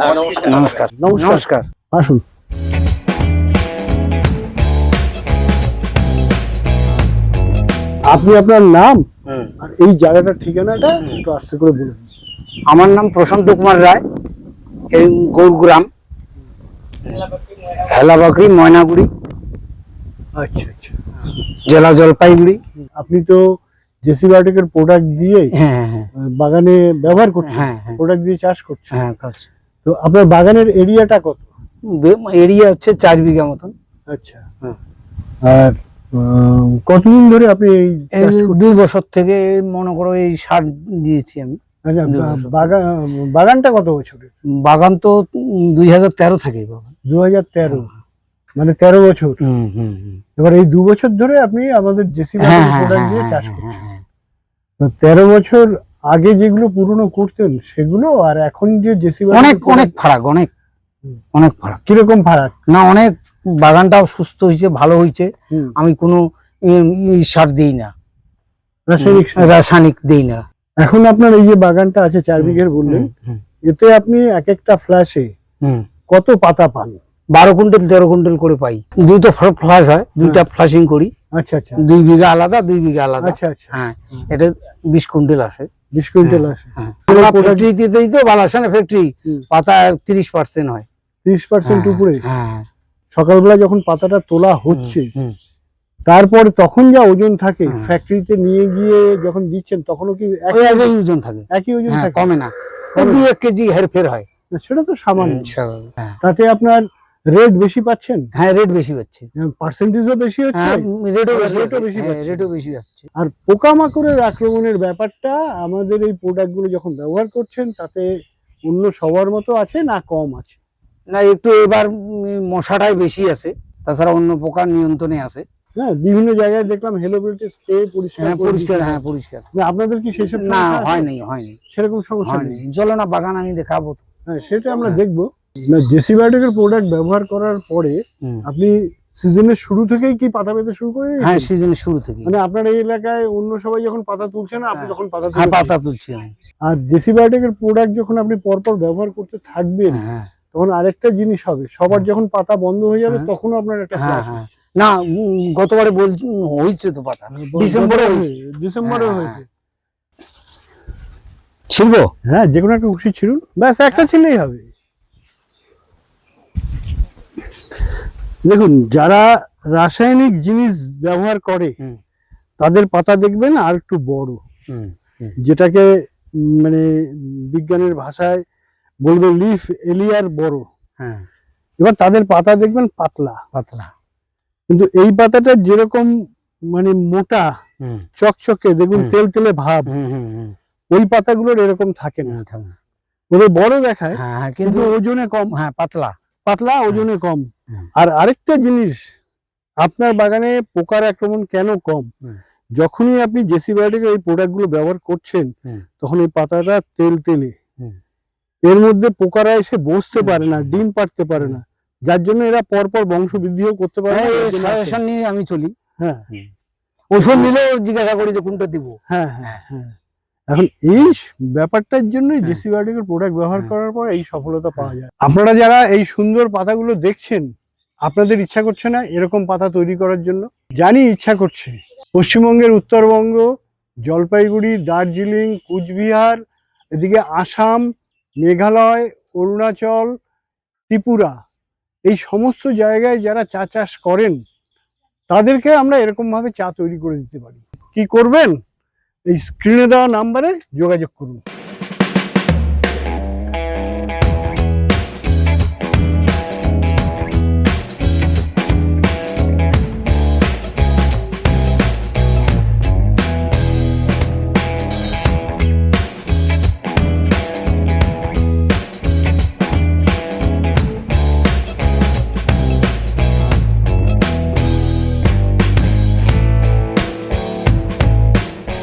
নমস্কার। নমস্কার, আসুন। আপনি আপনার নাম আর এই জায়গাটার ঠিকানাটা একটু আস্তে করে বলুন। আমার নাম প্রশান্ত কুমার রায়, এই গৌরগ্রাম, হেলাবাকড়ি, ময়নাগুড়ি, আচ্ছা আচ্ছা, জেলা জলপাইগুড়ি। আপনি তো জেসি বায়োটেকের প্রোডাক্ট দিয়ে বাগানে ব্যবহার করছেন, প্রোডাক্ট দিয়ে চাষ করছেন। তো আপনার বাগানের এরিয়াটা কত? এরিয়া হচ্ছে 4 বিঘা মতন। আচ্ছা, আর কতদিন ধরে আপনি এই 2 বছর থেকে মনে করো এই সার দিয়েছি আমি। বাগানটা কত বছরের? বাগান তো 2013 থেকে। 2013, মানে 13 বছর। এবার এই 2 বছর ধরে আপনি আমাদের জেসি বায়োটেকের প্রোডাক্ট দিয়ে চাষ করছেন। 13 বছর আগে যেগুলো পুরনো করতেন সেগুলো আর এখন যে জেসি অনেক ফারাক, অনেক ফারাক। কিরকম ফারাক? না, অনেক বাগানটাও সুস্থ হয়েছে, ভালো হয়েছে। আমি কোনো সার দিই না, রাসায়নিক দিই না। এখন আপনার এই যে বাগানটা আছে 4 বিঘের বললেন, এতে আপনি এক একটা ফ্ল্যাশে কত পাতা পান? 12 কুইন্টাল 13 কুইন্টাল করে পাই। দুটো ফ্লাশ হয়, দুইটা ফ্লাশিং করি। আচ্ছা আচ্ছা, 2 বিঘা আলাদা, 2 বিঘা আলাদা। আচ্ছা আচ্ছা, হ্যাঁ, এটা 20 কুইন্টাল আসে। 20 কুইন্টাল আসে। আমরা ফ্যাক্টরিতেই তো, বালাসানে ফ্যাক্টরি, পাতা 30% হয়। 30% উপরে? হ্যাঁ। সকালবেলা যখন পাতাটা তোলা হচ্ছে, তারপর তখন যা ওজন থাকে, ফ্যাক্টরিতে নিয়ে গিয়ে যখন দিচ্ছেন তখনও কি একই ওজন থাকে? একই ওজন থাকে, কমে না। 2-1 কেজি হেরফের হয়, সেটা তো সামান্য। তাতে আপনার রেট বেশি পাচ্ছেন? হ্যাঁ, রেট বেশি পাচ্ছি, পার্সেন্টেজও বেশি হচ্ছে, রেটও বেশি আসছে। আর পোকামাকড়ের আক্রমণের ব্যাপারটা আমাদের এই প্রোডাক্টগুলো যখন ব্যবহার করছেন তাতে অন্য সবার মতো আছে না কম আছে? না, একটু এবার মশাটাই বেশি আছে, তাছাড়া অন্য পোকা নিয়ন্ত্রণে আছে। হ্যাঁ, বিভিন্ন জায়গায় দেখলাম হেলোবিলিটি স্প্রে পরিষ্কার। পরিষ্কার। আপনাদের কি সেসব? না, হয়নি সেরকম সমস্যা নেই। চলো না, বাগান আমি দেখাবো। হ্যাঁ, সেটা আমরা দেখবো। না, জেসি বায়োটেকের প্রোডাক্ট ব্যবহার করার পরে আপনি সিজনের শুরু থেকেই কি পাতা পেতে শুরু করে? হ্যাঁ, সিজনের শুরু থেকে। মানে আপনার এই এলাকায় অন্য সবাই যখন পাতা তুলছে না, আপনি তখন পাতা তুলছি আমি। আর জেসি বায়োটেকের প্রোডাক্ট যখন আপনি পরপর ব্যবহার করতে থাকবেন, তখন আরেকটা জিনিস হবে, সবার যখন পাতা বন্ধ হয়ে যাবে তখনও আপনার একটা ফ্ল্যাশ হবে। না, গতবারে হয়েছে তো পাতা, ডিসেম্বরে হয়েছে। ছিলব? হ্যাঁ, যে কোনো একটা উঠি ছিলুন, ব্যাস একটা ছিলেই হবে। দেখুন, যারা রাসায়নিক জিনিস ব্যবহার করে তাদের পাতা দেখবেন আর একটু বড়, যেটাকে মানে বিজ্ঞানের ভাষায় বলবে লিফ এলিয়ার বড়। এবার তাদের পাতা দেখবেন পাতলা পাতলা, কিন্তু এই পাতাটা যেরকম মানে মোটা চকচকে, দেখুন তেল তেলে ভাব, ওই পাতাগুলোর এরকম থাকে না। ওদের বড় দেখায় কিন্তু ওজনে কম। পাতলা পাতলা, ওজনে কম। আর আরেকটা জিনিস, আপনার বাগানে পোকার আক্রমণ কেন কম? যখনই আপনি জেসি বায়োটেকের এই প্রোডাক্ট গুলো ব্যবহার করছেন, তখন এই পাতাটা তেল তেলে, এর মধ্যে পোকারা এসে বসতে পারে না, ডিম পাড়তে পারে না, যার জন্য এরা পরপর বংশ বৃদ্ধিও করতে পারে না। সাজেশন নিয়ে আমি চলি। হ্যাঁ, ওষুধ নিলেও জিজ্ঞাসা করি যে কোনটা দিব। হ্যাঁ হ্যাঁ হ্যাঁ, এখন এই ব্যাপারটার জন্যই জেসি বায়োটেকের প্রোডাক্ট ব্যবহার করার পর এই সফলতা পাওয়া যায়। আপনারা যারা এই সুন্দর পাতাগুলো দেখছেন, আপনাদের ইচ্ছা করছে না এরকম পাতা তৈরি করার জন্য? জানি ইচ্ছা করছে। পশ্চিমবঙ্গের উত্তরবঙ্গ, জলপাইগুড়ি, দার্জিলিং, কুচবিহার, এদিকে আসাম, মেঘালয়, অরুণাচল, ত্রিপুরা, এই সমস্ত জায়গায় যারা চা চাষ করেন তাদেরকে আমরা এরকম ভাবে চা তৈরি করে দিতে পারি। কি করবেন? এই স্ক্রিনে দেওয়া নাম্বারে যোগাযোগ করুন।